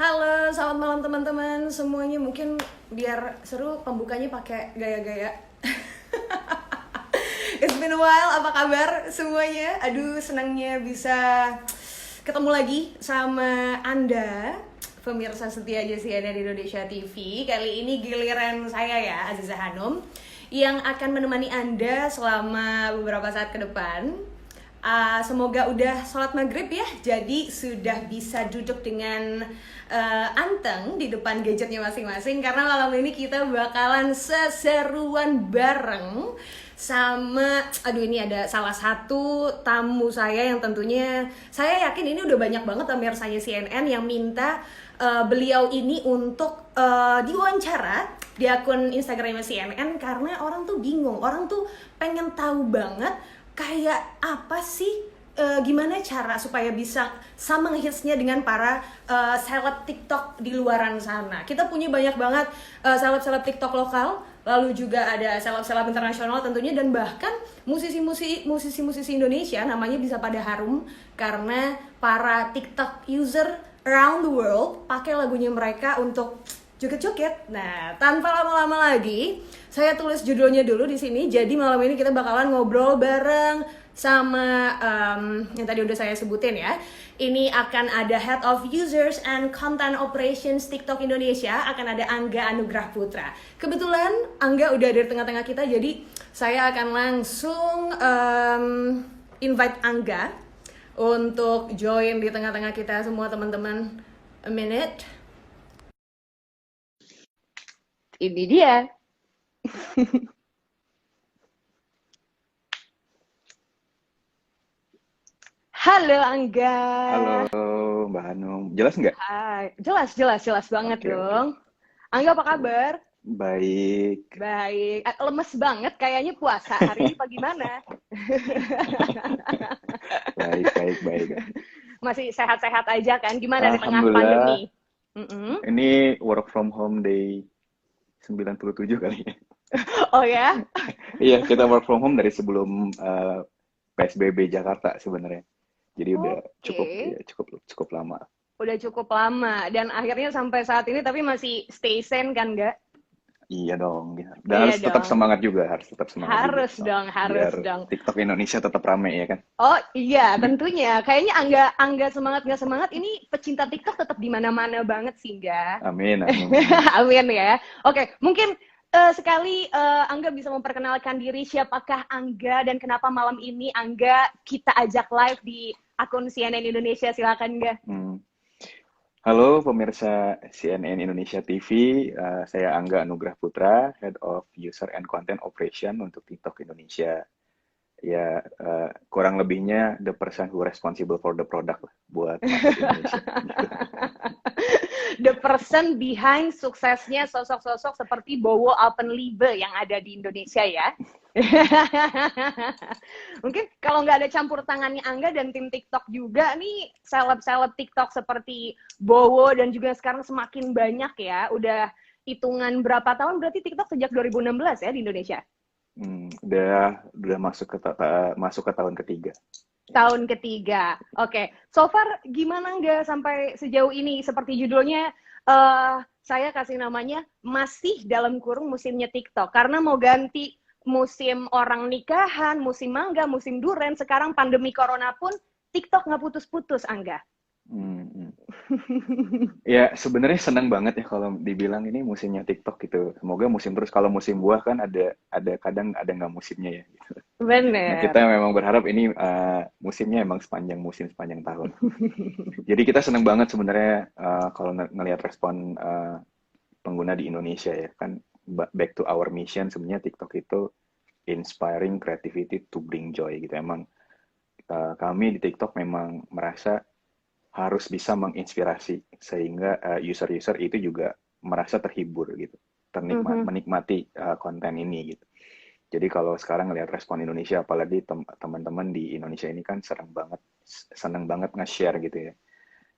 Halo, selamat malam teman-teman semuanya. Mungkin biar seru pembukanya pakai gaya-gaya. It's been a while, apa kabar semuanya? Aduh, senangnya bisa ketemu lagi sama Anda, pemirsa setia aja CNN Indonesia TV. Kali ini giliran saya ya, Aziza Hanum, yang akan menemani Anda selama beberapa saat ke depan. Semoga udah sholat maghrib ya, jadi sudah bisa duduk dengan anteng di depan gadgetnya masing-masing. Karena malam ini kita bakalan seseruan bareng sama, aduh ini ada salah satu tamu saya yang tentunya saya yakin ini udah banyak banget pemirsanya CNN yang minta beliau ini untuk diwawancara di akun Instagramnya CNN. Karena orang tuh bingung, orang tuh pengen tahu banget kayak apa sih, gimana cara supaya bisa sama ngehitsnya dengan para seleb TikTok di luaran sana. Kita punya banyak banget seleb-seleb TikTok lokal, lalu juga ada seleb-seleb internasional tentunya, dan bahkan musisi-musisi Indonesia namanya bisa pada harum karena para TikTok user around the world pakai lagunya mereka untuk joget-joget. Nah, tanpa lama-lama lagi, saya tulis judulnya dulu di sini. Jadi malam ini kita bakalan ngobrol bareng sama yang tadi udah saya sebutin ya. Ini akan ada Head of Users and Content Operations TikTok Indonesia, akan ada Angga Anugrah Putra. Kebetulan Angga udah ada di tengah-tengah kita, jadi saya akan langsung invite Angga untuk join di tengah-tengah kita semua teman-teman. A minute. Ini dia. Halo Angga. Halo Mbak Hanum, jelas nggak? Hai. Jelas banget Oke, oke. dong. Angga apa Coba. kabar? Baik. Baik. Lemes banget kayaknya puasa hari ini, gimana? Baik. Masih sehat-sehat aja kan? Gimana di tengah Alhamdulillah, pandemi? Mm-mm. ini work from home day 97 kali ya. Oh ya? Iya, kita work from home dari sebelum PSBB Jakarta sebenarnya. Jadi udah cukup Oke. ya, cukup lama. Udah cukup lama dan akhirnya sampai saat ini tapi masih stay sane kan, nggak? Iya dong, ya. Dan Iya harus tetap dong. semangat juga, Harus So, dong, harus biar dong. TikTok Indonesia tetap rame ya kan. Oh iya, tentunya. Kayaknya Angga semangat nggak semangat, ini pecinta TikTok tetap di mana-mana banget sih, Angga. Amin, amin. Amin ya. Oke, mungkin sekali Angga bisa memperkenalkan diri, siapakah Angga dan kenapa malam ini Angga kita ajak live di akun CNN Indonesia. Silakan, Angga. Hmm. Halo pemirsa CNN Indonesia TV, saya Angga Anugrah Putra, Head of User and Content Operation untuk TikTok Indonesia. Ya, kurang lebihnya the person who responsible for the product lah, buat market Indonesia. Gitu. The person behind suksesnya sosok-sosok seperti Bowo Alpenliebe yang ada di Indonesia ya. Mungkin kalau nggak ada campur tangannya Angga dan tim TikTok juga nih, seleb-seleb TikTok seperti Bowo dan juga sekarang semakin banyak ya. Udah hitungan berapa tahun berarti TikTok sejak 2016 ya di Indonesia? Udah masuk ke tahun ketiga. Tahun ketiga. Oke. So far gimana nggak sampai sejauh ini? Seperti judulnya, saya kasih namanya masih dalam kurung musimnya TikTok. Karena mau ganti musim orang nikahan, musim mangga, musim duren, sekarang pandemi corona pun TikTok nggak putus-putus, Angga. Hmm. Ya sebenarnya senang banget ya kalau dibilang ini musimnya TikTok gitu. Semoga musim terus. Kalau musim buah kan ada kadang ada nggak musimnya ya. Gitu. Nah, kita Bener. memang berharap ini musimnya emang sepanjang tahun. Jadi kita senang banget sebenarnya kalau ngelihat respon pengguna di Indonesia ya kan, back to our mission, sebenarnya TikTok itu inspiring creativity to bring joy gitu. Emang kami di TikTok memang merasa harus bisa menginspirasi sehingga user-user itu juga merasa terhibur gitu, menikmati konten ini gitu. Jadi kalau sekarang ngelihat respon Indonesia, apalagi teman-teman di Indonesia ini kan seneng banget nge-share gitu ya.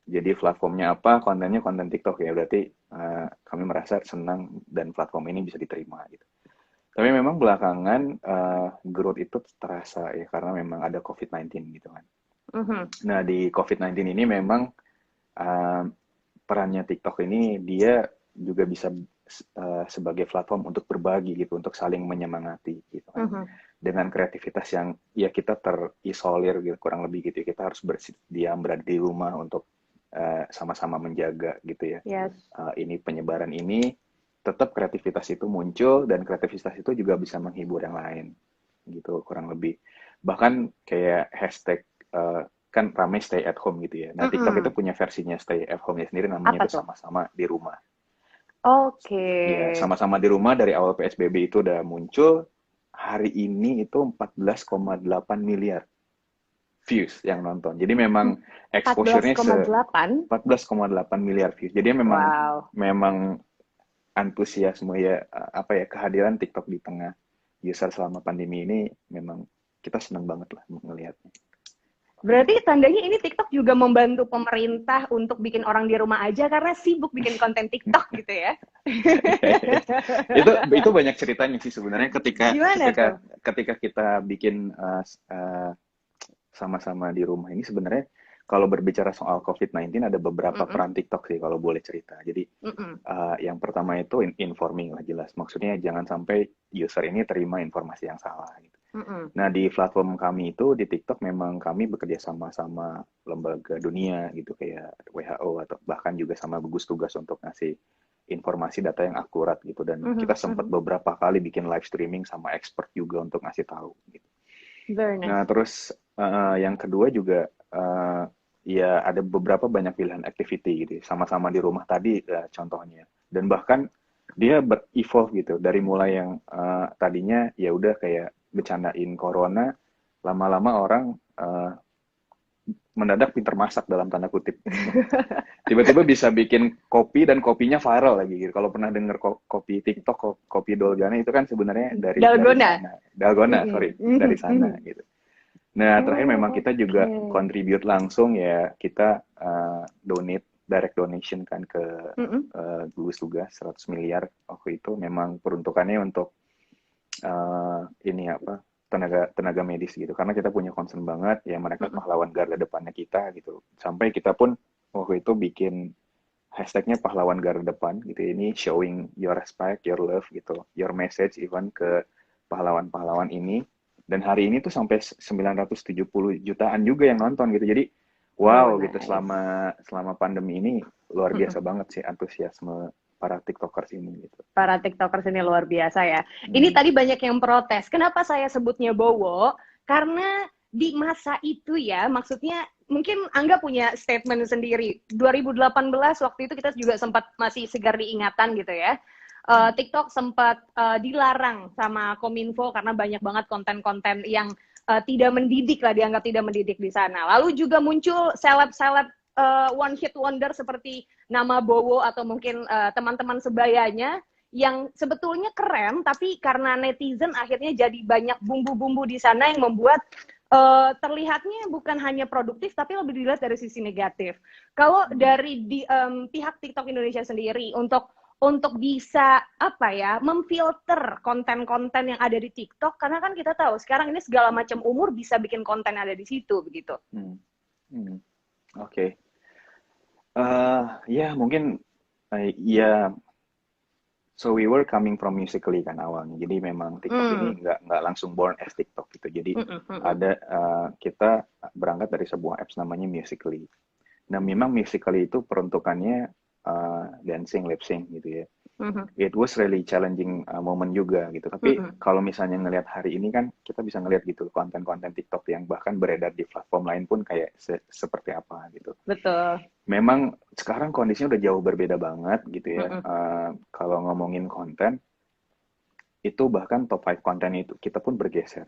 Jadi platformnya apa, kontennya konten TikTok ya, berarti kami merasa senang dan platform ini bisa diterima gitu. Tapi memang belakangan growth itu terasa ya karena memang ada COVID-19 gitu kan. Nah di COVID-19 ini memang perannya TikTok ini dia juga bisa sebagai platform untuk berbagi gitu, untuk saling menyemangati gitu kan. Dengan kreativitas yang ya kita terisolir gitu kurang lebih gitu ya. Kita harus berdiam berada di rumah untuk sama-sama menjaga gitu ya. Yes. Ini penyebaran ini tetap kreativitas itu muncul dan kreativitas itu juga bisa menghibur yang lain gitu kurang lebih. Bahkan kayak hashtag kan ramai stay at home gitu ya. Nah, TikTok itu punya versinya stay at home-nya sendiri namanya Apa itu tuh? sama-sama di rumah. Oke. Ya, sama-sama di rumah dari awal PSBB itu udah muncul. Hari ini itu 14,8 miliar views yang nonton. Jadi memang exposure-nya 14,8. 14,8 miliar views. Jadi memang Wow. memang antusiasme ya apa ya kehadiran TikTok di tengah user selama pandemi ini memang kita senang banget lah ngelihatnya. Berarti tandanya ini TikTok juga membantu pemerintah untuk bikin orang di rumah aja karena sibuk bikin konten TikTok gitu ya. Itu banyak ceritanya sih sebenarnya ketika kita bikin sama-sama di rumah ini sebenarnya kalau berbicara soal COVID-19 ada beberapa peran TikTok sih kalau boleh cerita. Jadi yang pertama itu informing lah jelas. Maksudnya jangan sampai user ini terima informasi yang salah gitu. Nah, di platform kami itu di TikTok memang kami bekerja sama lembaga dunia gitu kayak WHO atau bahkan juga sama gugus tugas untuk ngasih informasi data yang akurat gitu dan kita sempat beberapa kali bikin live streaming sama expert juga untuk ngasih tahu gitu. Very nice. Nah, terus yang kedua juga ya ada beberapa banyak pilihan activity gitu sama-sama di rumah tadi contohnya dan bahkan dia ber-evolve gitu dari mulai yang tadinya ya udah kayak bercandain corona, lama-lama orang mendadak pinter masak dalam tanda kutip. Tiba-tiba bisa bikin kopi dan kopinya viral lagi gitu. Kalau pernah denger kopi TikTok, kopi Dolgana itu kan sebenarnya dari sana. Dalgona, dari sana gitu. Nah, terakhir memang kita juga contribute langsung ya, kita direct donation kan ke gugus tugas 100 miliar waktu itu memang peruntukannya untuk ini apa tenaga medis gitu karena kita punya concern banget ya mereka pahlawan garda depannya kita gitu sampai kita pun waktu itu bikin hashtagnya pahlawan garda depan gitu ini showing your respect your love gitu your message even ke pahlawan-pahlawan ini dan hari ini tuh sampai 970 jutaan juga yang nonton gitu jadi wow gitu selama pandemi ini luar biasa banget sih antusiasme para TikTokers ini gitu. Para TikTokers ini luar biasa ya. Ini tadi banyak yang protes. Kenapa saya sebutnya Bowo? Karena di masa itu ya, maksudnya mungkin Angga punya statement sendiri. 2018 waktu itu kita juga sempat masih segar diingatan gitu ya. TikTok sempat dilarang sama Kominfo karena banyak banget konten-konten yang tidak mendidik lah, dianggap tidak mendidik di sana. Lalu juga muncul seleb-seleb one hit wonder seperti nama Bowo atau mungkin teman-teman sebayanya yang sebetulnya keren tapi karena netizen akhirnya jadi banyak bumbu-bumbu di sana yang membuat terlihatnya bukan hanya produktif tapi lebih dilihat dari sisi negatif. Kalau dari pihak TikTok Indonesia sendiri untuk bisa apa ya memfilter konten-konten yang ada di TikTok karena kan kita tahu sekarang ini segala macam umur bisa bikin konten ada di situ begitu. Oke. Ya mungkin ya so we were coming from Musical.ly kan awalnya. Jadi memang TikTok ini nggak langsung born as TikTok gitu. Jadi ada kita berangkat dari sebuah apps namanya Musical.ly. Nah memang Musical.ly itu peruntukannya dancing, lip sync gitu ya. It was really challenging moment juga gitu. Tapi kalau misalnya ngelihat hari ini kan kita bisa ngelihat gitu konten-konten TikTok yang bahkan beredar di platform lain pun kayak seperti apa gitu. Betul. Memang sekarang kondisinya udah jauh berbeda banget gitu ya. Kalau ngomongin konten itu bahkan top 5 konten itu kita pun bergeser.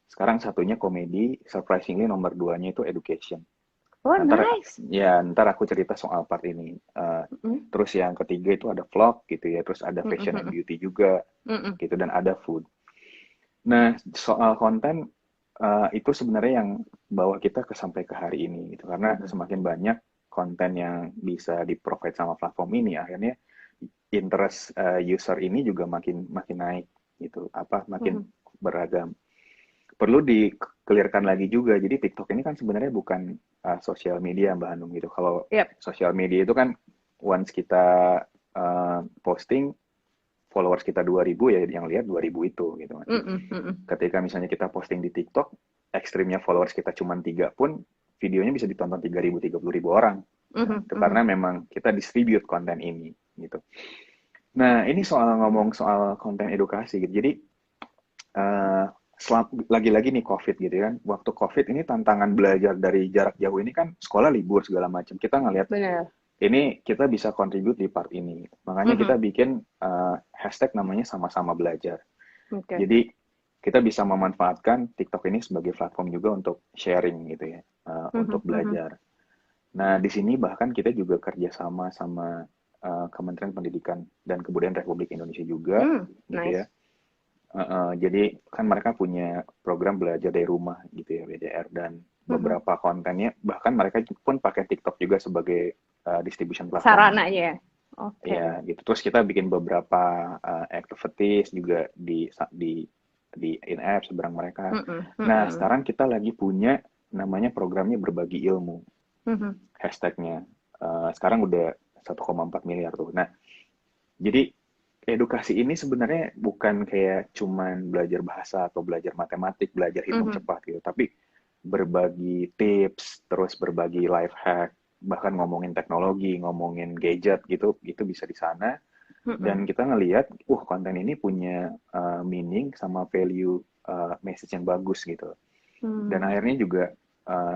Sekarang satunya komedi, surprisingly nomor 2-nya itu education. Oh, nice. Ya, ntar aku cerita soal part ini. Terus yang ketiga itu ada vlog gitu ya, terus ada fashion and beauty juga, gitu dan ada food. Nah, soal konten itu sebenarnya yang bawa kita sampai ke hari ini gitu, karena semakin banyak konten yang bisa di-provide sama platform ini, akhirnya interest user ini juga makin naik gitu, makin beragam. Perlu di-clearkan lagi juga, jadi TikTok ini kan sebenarnya bukan sosial media Mbak Hanum gitu. Kalau sosial media itu kan once kita posting, followers kita 2.000 ya yang lihat 2.000 itu gitu kan. Ketika misalnya kita posting di TikTok, ekstrimnya followers kita cuma 3 pun, videonya bisa ditonton 3.000, 30.000 orang. Itu karena memang kita distribute konten ini gitu. Nah, ini ngomong soal konten edukasi gitu. Jadi lagi-lagi nih COVID gitu kan. Waktu COVID ini tantangan belajar dari jarak jauh ini kan sekolah libur segala macam. Kita ngelihat ini kita bisa contribute di part ini. Makanya kita bikin hashtag namanya sama-sama belajar. Jadi kita bisa memanfaatkan TikTok ini sebagai platform juga untuk sharing gitu ya, untuk belajar. Nah, di sini bahkan kita juga kerjasama sama Kementerian Pendidikan dan Kebudayaan Republik Indonesia juga, gitu ya. Jadi kan mereka punya program belajar dari rumah gitu ya, BDR, dan beberapa kontennya bahkan mereka pun pakai TikTok juga sebagai distribution platform. Sarananya. Ya, gitu. Terus kita bikin beberapa activities juga di in-app seberang mereka. Nah, sekarang kita lagi punya namanya programnya berbagi ilmu. Hashtagnya. Sekarang udah 1,4 miliar tuh. Nah, jadi edukasi ini sebenarnya bukan kayak cuman belajar bahasa atau belajar matematik, belajar hitung cepat gitu, tapi berbagi tips, terus berbagi life hack, bahkan ngomongin teknologi, ngomongin gadget gitu, itu bisa di sana. Dan kita ngelihat, konten ini punya meaning sama value message yang bagus gitu. Dan akhirnya juga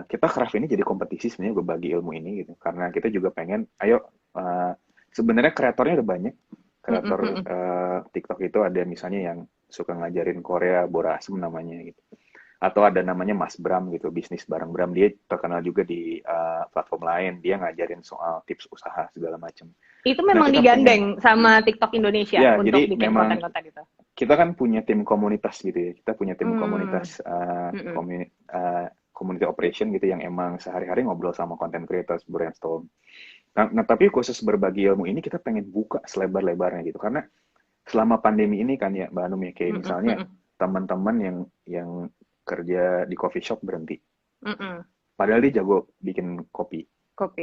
kita craft ini jadi kompetisi sebenarnya berbagi ilmu ini gitu, karena kita juga pengen, ayo sebenarnya kreatornya ada banyak. Kreator TikTok itu ada misalnya yang suka ngajarin Korea, Bora Asem namanya gitu. Atau ada namanya Mas Bram gitu, bisnis bareng Bram. Dia terkenal juga di platform lain. Dia ngajarin soal tips usaha segala macam. Itu memang digandeng sama TikTok Indonesia ya, untuk jadi bikin konten-konten itu? Kita kan punya tim komunitas gitu ya. Kita punya tim komunitas community operation gitu yang emang sehari-hari ngobrol sama content creators, brainstorm. Nah, tapi khusus berbagi ilmu ini kita pengen buka selebar-lebarnya gitu, karena selama pandemi ini kan ya Mbak Anum ya, kayak misalnya teman-teman yang kerja di coffee shop berhenti, padahal dia jago bikin kopi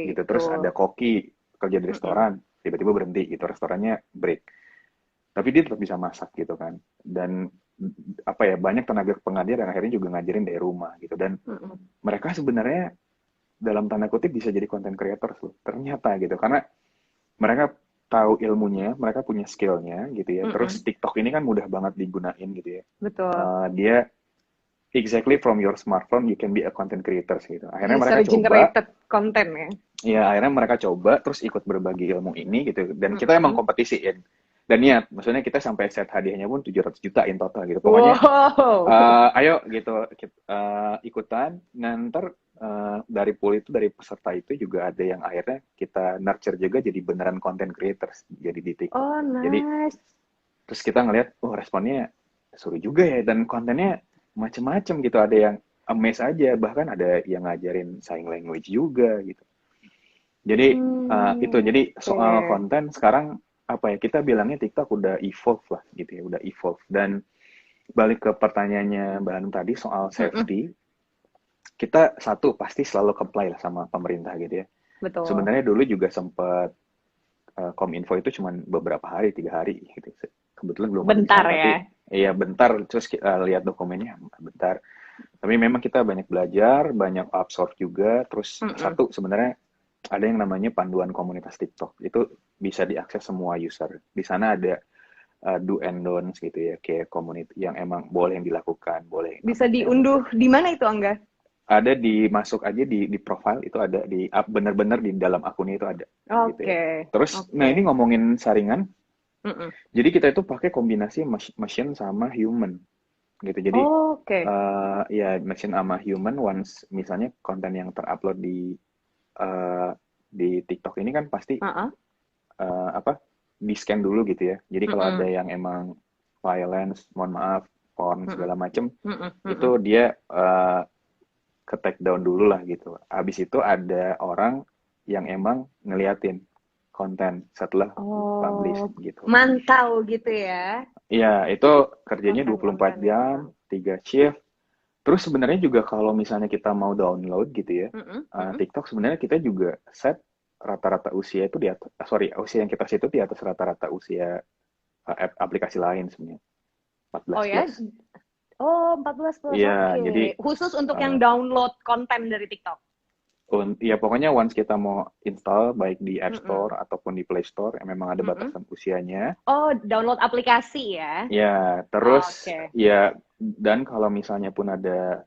gitu, terus ada koki kerja di restoran tiba-tiba berhenti gitu, restorannya break, tapi dia tetap bisa masak gitu kan, dan banyak tenaga pengajar yang akhirnya juga ngajarin dari rumah gitu, dan mereka sebenarnya dalam tanda kutip bisa jadi content creator loh, ternyata gitu, karena mereka tahu ilmunya, mereka punya skillnya gitu ya. Terus TikTok ini kan mudah banget digunain gitu ya. Betul. Dia exactly from your smartphone you can be a content creator gitu. Akhirnya mereka coba generated content ya. Iya, akhirnya mereka coba terus ikut berbagi ilmu ini gitu, dan kita emang kompetisiin. Dan niat, maksudnya kita sampai set hadiahnya pun 700 juta in total gitu. Pokoknya ayo gitu ikutan, nanti dari pool itu, dari peserta itu juga ada yang akhirnya kita nurture juga jadi beneran content creators jadi di TikTok. Nice. Jadi terus kita ngelihat responnya seru juga ya, dan kontennya macem-macem gitu, ada yang amaze aja, bahkan ada yang ngajarin sign language juga gitu. Jadi itu, jadi soal konten sekarang kita bilangnya TikTok udah evolve lah gitu ya, udah evolve. Dan balik ke pertanyaannya Mbak Hanum tadi soal safety, kita pasti selalu comply lah sama pemerintah gitu ya. Betul. Sebenarnya dulu juga sempat Kominfo itu cuma beberapa hari, 3 hari gitu. Kebetulan belum bentar bisa, ya. Iya bentar, terus lihat dokumennya bentar. Tapi memang kita banyak belajar, banyak absorb juga. Terus sebenarnya ada yang namanya panduan komunitas TikTok. Itu bisa diakses semua user. Di sana ada do and don'ts gitu ya, kayak community yang emang boleh yang dilakukan, boleh. Bisa diunduh di mana itu, Angga? Ada masuk aja di profile itu, ada di benar-benar di dalam akunnya itu ada. Gitu ya. Terus nah ini ngomongin saringan. Jadi kita itu pakai kombinasi machine sama human gitu. Jadi ya machine sama human, once misalnya konten yang terupload di TikTok ini kan pasti di scan dulu gitu ya. Jadi kalau ada yang emang violence, mohon maaf, porn segala macem, itu dia ke take down dulu lah gitu. Abis itu ada orang yang emang ngeliatin konten setelah publish gitu. Mantau gitu ya. Iya, itu kerjanya 24 jam, 3 shift. Terus sebenarnya juga kalau misalnya kita mau download gitu ya, TikTok sebenarnya kita juga set rata-rata usia itu di atas, usia yang kita situ di atas rata-rata usia aplikasi lain sebenarnya, 14 Oh ya? plus. Oh, 14 plus. Iya, Oke. jadi Khusus untuk yang uh, download konten dari TikTok. ya pokoknya once kita mau install baik di App Mm-mm. Store ataupun di Play Store yang memang ada Mm-mm. batasan usianya. Oh, download aplikasi ya. Ya, terus Oke. ya dan kalau misalnya pun ada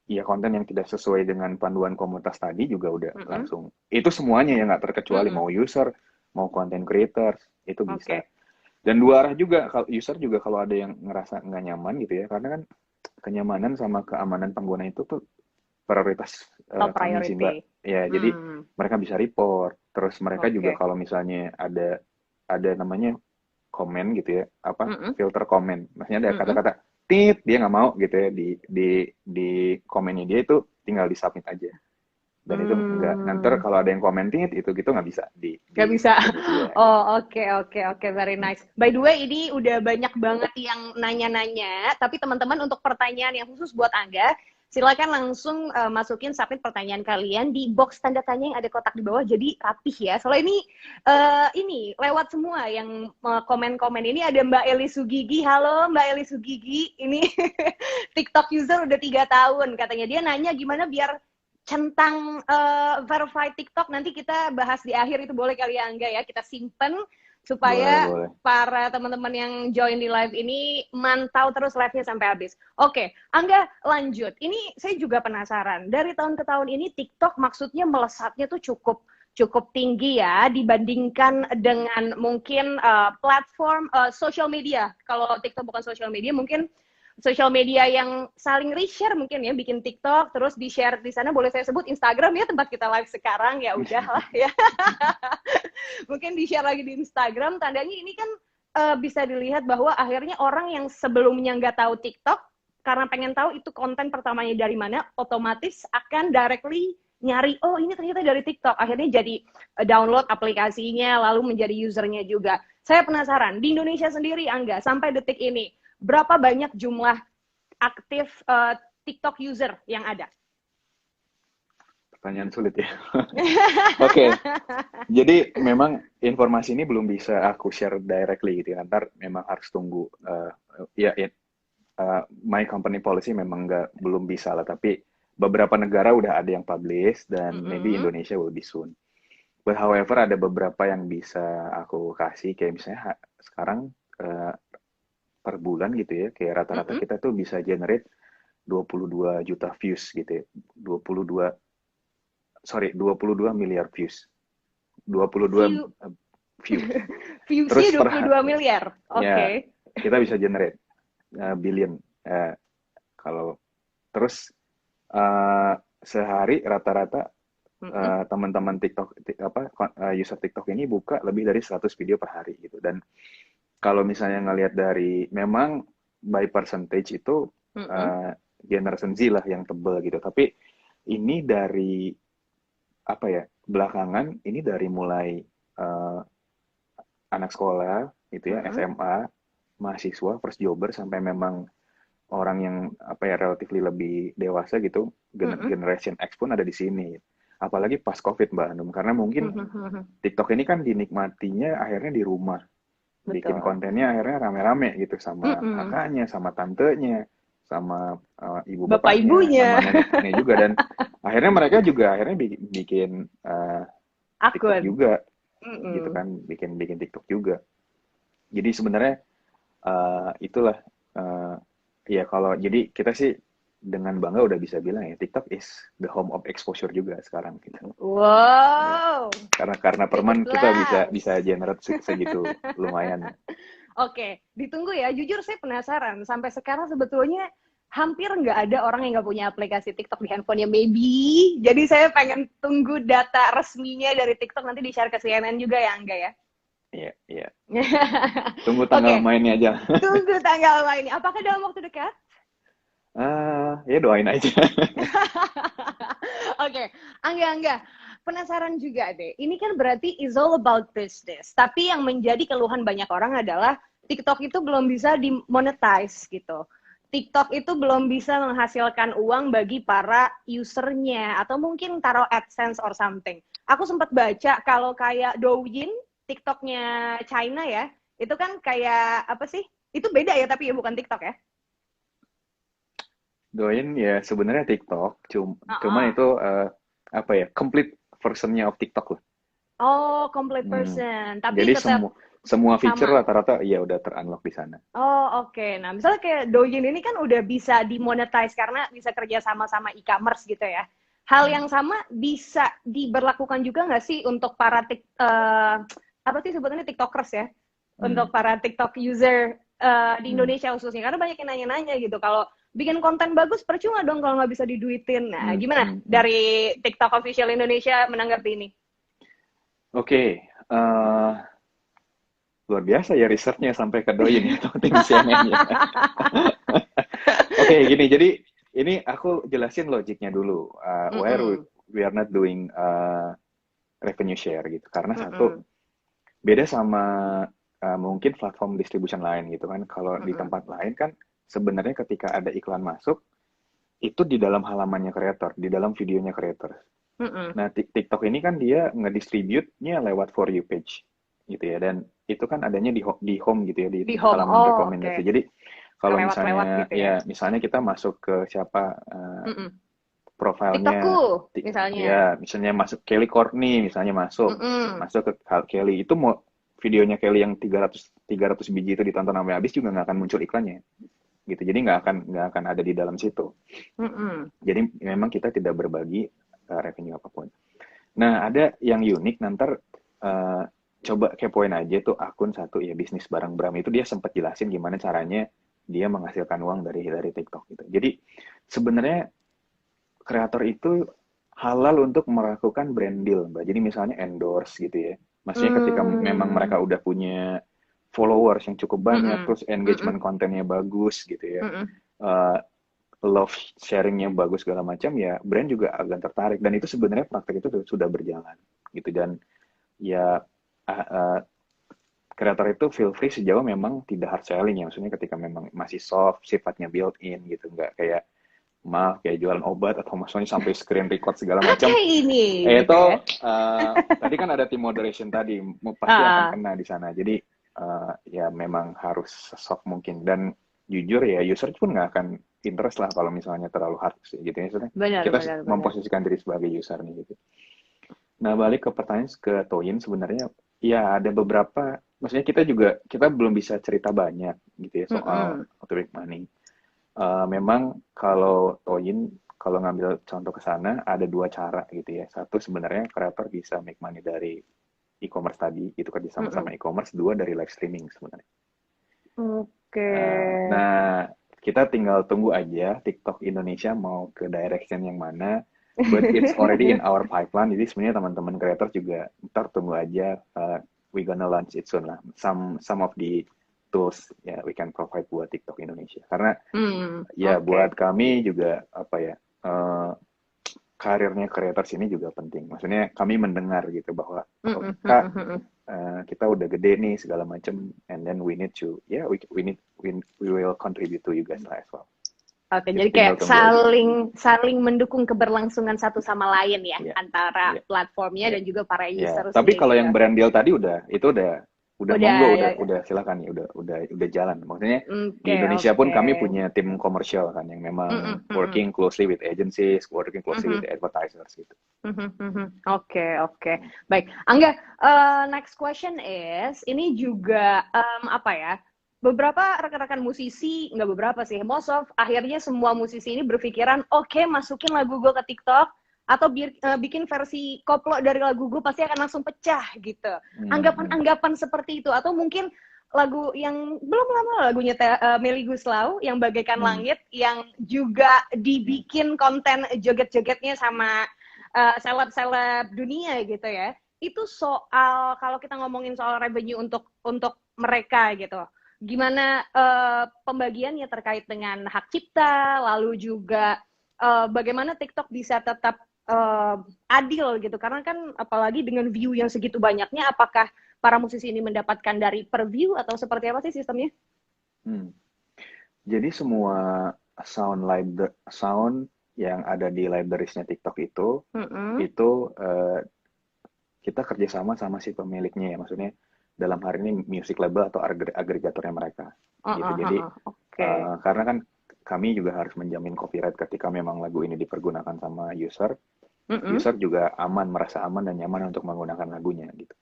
ya konten yang tidak sesuai dengan panduan komunitas tadi juga udah Mm-mm. langsung. Itu semuanya ya nggak terkecuali Mm-mm. mau user, mau content creators, itu bisa. Oke. Dan dua arah juga, kalau user juga kalau ada yang ngerasa nggak nyaman gitu ya, karena kan kenyamanan sama keamanan pengguna itu tuh prioritas Top kami sih Mbak. priority. Ya, jadi Hmm. mereka bisa report, terus mereka juga Oke. kalau misalnya ada namanya komen gitu ya, apa Mm-mm. filter komen. Maksudnya ada Mm-mm. kata-kata tit dia nggak mau gitu ya di komennya dia itu tinggal di submit aja. Dan itu nggak nanti Hmm. kalau ada yang komen tit itu gitu nggak bisa Gak di bisa. edit dia gitu. Oh, oke, very nice. By the way, ini udah banyak banget yang nanya-nanya, tapi teman-teman untuk pertanyaan yang khusus buat Angga, silakan langsung masukin submit pertanyaan kalian di box tanda tanya yang ada kotak di bawah, jadi rapih ya. Soalnya ini lewat semua yang komen-komen ini. Ada Mbak Eli Sugigi. Halo Mbak Eli Sugigi, ini TikTok user udah 3 tahun katanya. Dia nanya gimana biar centang verified TikTok, nanti kita bahas di akhir, itu boleh kali ya Angga ya, kita simpen supaya Boleh. para teman-teman yang join di live ini mantau terus live-nya sampai habis. Oke, Angga lanjut. Ini saya juga penasaran, dari tahun ke tahun ini TikTok maksudnya melesatnya tuh cukup tinggi ya dibandingkan dengan mungkin platform social media. Kalau TikTok bukan social media, mungkin social media yang saling reshare mungkin ya, bikin TikTok terus di share di sana, boleh saya sebut Instagram ya, tempat kita live sekarang ya, udahlah ya. Mungkin di share lagi di Instagram. Tandanya ini kan bisa dilihat bahwa akhirnya orang yang sebelumnya nggak tahu TikTok, karena pengen tahu itu konten pertamanya dari mana, otomatis akan directly nyari, oh ini ternyata dari TikTok, akhirnya jadi download aplikasinya lalu menjadi usernya juga. Saya penasaran, di Indonesia sendiri Angga, sampai detik ini berapa banyak jumlah aktif TikTok user yang ada? Pertanyaan sulit ya. Oke, jadi memang informasi ini belum bisa aku share directly gitu ya. Ntar memang harus tunggu. My company policy memang belum bisa lah. Tapi beberapa negara udah ada yang publish dan maybe Indonesia will be soon. But however ada beberapa yang bisa aku kasih, kayak misalnya sekarang per bulan gitu ya, kayak rata-rata kita tuh bisa generate 22 juta views gitu ya. 22 miliar views. 22 views. Viewsnya 22 miliar. Oke. Ya, kita bisa generate billion. Kalau terus sehari rata-rata teman-teman TikTok user TikTok ini buka lebih dari 100 video per hari gitu. Dan kalau misalnya ngelihat dari memang by percentage itu generation Z lah yang tebel gitu. Tapi ini dari apa ya, belakangan ini dari mulai anak sekolah gitu ya, SMA, mahasiswa, first jobber, sampai memang orang yang apa ya relatively lebih dewasa gitu, generation X pun ada di sini. Apalagi pas COVID Mbak Hanum, karena mungkin TikTok ini kan dinikmatinya akhirnya di rumah. Bikin kontennya akhirnya rame-rame gitu sama kakaknya, sama tantenya, sama ibu bapak bapaknya, ibunya, sama neneknya juga, dan akhirnya mereka juga akhirnya bikin TikTok juga, gitu kan, bikin TikTok juga. Jadi sebenarnya itulah ya kalau jadi kita sih dengan bangga udah bisa bilang ya TikTok is the home of exposure juga sekarang gitu. Wow. Karena per month kita bisa generate segitu lumayan. Oke, ditunggu ya. Jujur saya penasaran. Sampai sekarang sebetulnya hampir nggak ada orang yang nggak punya aplikasi TikTok di handphonenya, maybe. Jadi saya pengen tunggu data resminya dari TikTok, nanti di-share ke CNN juga ya, Angga ya? Iya. Tunggu tanggal mainnya aja. Tunggu tanggal mainnya. Apakah dalam waktu dekat? Ya doain aja. Oke, Angga. Penasaran juga deh. Ini kan berarti is all about business. Tapi yang menjadi keluhan banyak orang adalah TikTok itu belum bisa dimonetize gitu. TikTok itu belum bisa menghasilkan uang bagi para usernya, atau mungkin taruh AdSense or something. aku sempat baca kalau kayak Douyin, TikToknya China ya, itu kan kayak apa sih? Itu beda ya tapi ya bukan TikTok ya? Douyin ya sebenarnya TikTok, cuman Heeh. itu apa ya, complete versionnya of TikTok lah. Oh, complete Hmm. person. Tapi Jadi tetap semua feature sama. rata-rata ya udah ter-unlock di sana. Oh, oke. Nah, misalnya kayak Douyin ini kan udah bisa dimonetize karena bisa kerja sama e-commerce gitu ya. Hal Hmm. yang sama bisa diberlakukan juga nggak sih untuk para apa sih sebutannya TikTokers ya? Hmm. Untuk para TikTok user di Hmm. Indonesia khususnya. Karena banyak yang nanya-nanya gitu. Kalau bikin konten bagus, percuma dong kalau nggak bisa diduitin. Nah, Hmm. gimana Hmm. Hmm. dari TikTok official Indonesia menanggapi ini? Oke, luar biasa ya risetnya sampai ke Douyin ya, atau tim CNN ya. Oke, gini, jadi ini aku jelasin logiknya dulu. Where Mm-mm. we are not doing revenue share gitu. Karena satu, Mm-mm. beda sama mungkin platform distribution lain gitu kan. Kalau di Mm-mm. tempat lain kan sebenarnya ketika ada iklan masuk, itu di dalam halamannya creator, di dalam videonya creator. Mm-mm. Nah, TikTok ini kan dia ngedistribute-nya lewat For You page gitu ya. Dan itu kan adanya di home gitu ya, Di di home. halaman Oh, oke. rekomendasi. Jadi kalau Kelewat-lewat misalnya gitu ya. ya misalnya kita masuk ke siapa Mm-mm. profilnya, TikTokku, misalnya. ya misalnya masuk Kelly Courtney misalnya masuk Mm-mm. masuk ke Kelly, itu mau videonya Kelly yang 300 biji itu ditonton sampai habis juga nggak akan muncul iklannya gitu. Jadi nggak akan ada di dalam situ. Mm-mm. Jadi memang kita tidak berbagi revenue apapun. Nah, ada yang unik, nanti coba kepoin aja tuh akun satu ya, bisnis bareng Bram, itu dia sempat jelasin gimana caranya dia menghasilkan uang dari TikTok gitu. Jadi sebenarnya kreator itu halal untuk melakukan brand deal, Mbak. Jadi misalnya endorse gitu ya. Maksudnya ketika memang mereka Mm. udah punya followers yang cukup banyak, Mm-mm. terus engagement Mm-mm. kontennya bagus gitu ya, Mm-mm. uh, love sharingnya bagus segala macam, ya brand juga akan tertarik. Dan itu sebenarnya praktek itu sudah berjalan gitu. Dan ya kreator itu feel free sejauh memang tidak hard selling ya. Maksudnya ketika memang masih soft, sifatnya built in gitu, nggak kayak maaf kayak jualan obat atau maksudnya sampai screen record segala macam. Kayak ini, gitu Itu ya. tadi kan ada tim moderation tadi, pasti akan Ah, kena di sana. Jadi ya memang harus soft mungkin. Dan jujur ya user pun nggak akan interest lah kalau misalnya terlalu hard sih, gitu ya. Maksudnya benar, kita benar, benar. memposisikan diri sebagai user nih gitu. Nah, balik ke pertanyaan ke Toyin, sebenarnya ya ada beberapa, maksudnya kita belum bisa cerita banyak gitu ya soal Mm-mm. how to make money. Memang kalau Toyin, kalau ngambil contoh ke sana, ada dua cara gitu ya. Satu, sebenarnya kreator bisa make money dari e-commerce tadi, itu kerja sama-sama Mm-mm. e-commerce. Dua, dari live streaming sebenarnya. Oke. Nah, kita tinggal tunggu aja TikTok Indonesia mau ke direction yang mana. But it's already in our pipeline. Jadi sebenarnya teman-teman kreator juga ntar tunggu aja. We gonna launch it soon lah. Some of the tools ya we can provide buat TikTok Indonesia. Karena ya Oke. buat kami juga apa ya, karirnya creators ini juga penting. Maksudnya kami mendengar gitu bahwa oh, Mm-mm. Kak, Mm-mm. kita udah gede nih segala macam, and then we need to we will contribute to you guys lah as well. Oke, Jadi jadi tinggal kayak tunggu aja. saling mendukung keberlangsungan satu sama lain ya Ya, antara ya, platformnya ya, dan juga para ya. Tapi usersnya kalau gitu. yang brand deal tadi udah Udah monggo, ya. udah silakan ya, udah jalan. Maksudnya Oke, di Indonesia pun oke. kami punya tim komersial kan yang Mm-mm. memang Mm-mm. working closely with agencies, working closely with Mhm. advertisers gitu. Mhm. Mhm. Oke, oke. Baik. Angga, next question is, ini juga apa ya? Beberapa rekan-rekan musisi, nggak beberapa sih, most of akhirnya semua musisi ini berpikiran, oke, masukin lagu gue ke TikTok atau bikin versi koplo dari lagu gue pasti akan langsung pecah gitu. Hmm. Anggapan-anggapan seperti itu atau mungkin lagu yang belum lama lagunya Melly Guslau yang Bagaikan Hmm. Langit yang juga dibikin konten joget-jogetnya sama seleb-seleb dunia gitu ya. Itu soal kalau kita ngomongin soal revenue untuk mereka gitu. Gimana pembagiannya terkait dengan hak cipta, lalu juga bagaimana TikTok bisa tetap adil gitu. Karena kan apalagi dengan view yang segitu banyaknya, apakah para musisi ini mendapatkan dari per view atau seperti apa sih sistemnya? Jadi semua sound yang ada di librariesnya TikTok itu kita kerjasama sama si pemiliknya ya, maksudnya dalam hari ini music label atau agregatornya mereka gitu. Jadi Oke. karena kan kami juga harus menjamin copyright ketika memang lagu ini dipergunakan sama user, user juga merasa aman dan nyaman untuk menggunakan lagunya gitu.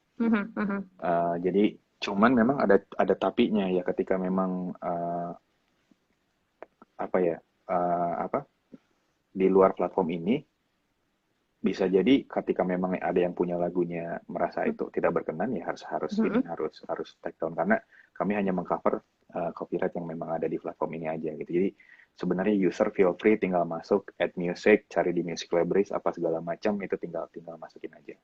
Jadi cuman memang ada tapinya ya, ketika memang di luar platform ini bisa jadi ketika memang ada yang punya lagunya merasa itu tidak berkenan, ya harus take down, karena kami hanya mengcover copyright yang memang ada di platform ini aja gitu. Jadi sebenarnya user feel free tinggal masuk, add music, cari di music libraries apa segala macam, itu tinggal masukin aja.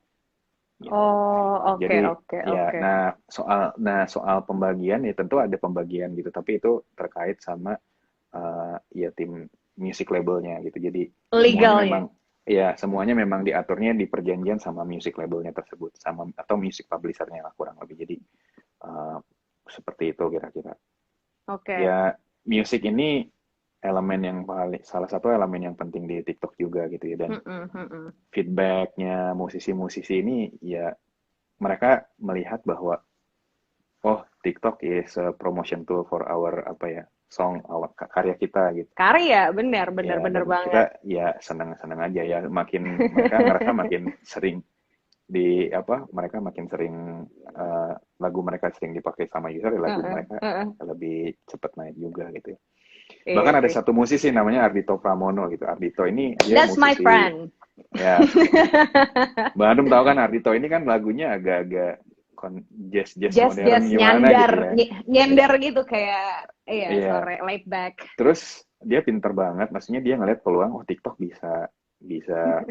Gitu. Oh, oke. Ya, soal pembagian ya tentu ada pembagian gitu, tapi itu terkait sama ya tim music labelnya gitu. Jadi legalnya. Semuanya memang diaturnya di perjanjian sama music labelnya tersebut, atau music publishernya lah kurang lebih. Jadi seperti itu kira-kira. Oke. Ya, musik ini salah satu elemen yang penting di TikTok juga gitu ya, dan feedbacknya musisi-musisi ini ya, mereka melihat bahwa TikTok is a promotion tool for our karya kita gitu. Karya, benar banget. Kita ya senang aja ya, mereka ngerasa makin sering mereka makin sering lagu mereka sering dipakai sama user, lagu mereka lebih cepat naik juga gitu. Bahkan ada satu musisi namanya Ardhito Pramono gitu. Ardhito ini dia That's musisi. my friend. Ya. Mbak Anum tahu kan Ardhito ini kan lagunya agak-agak jazz modern gimana nyandar, gitu ya. Nyender gitu kayak sore laid back. Terus dia pinter banget, maksudnya dia ngeliat peluang TikTok bisa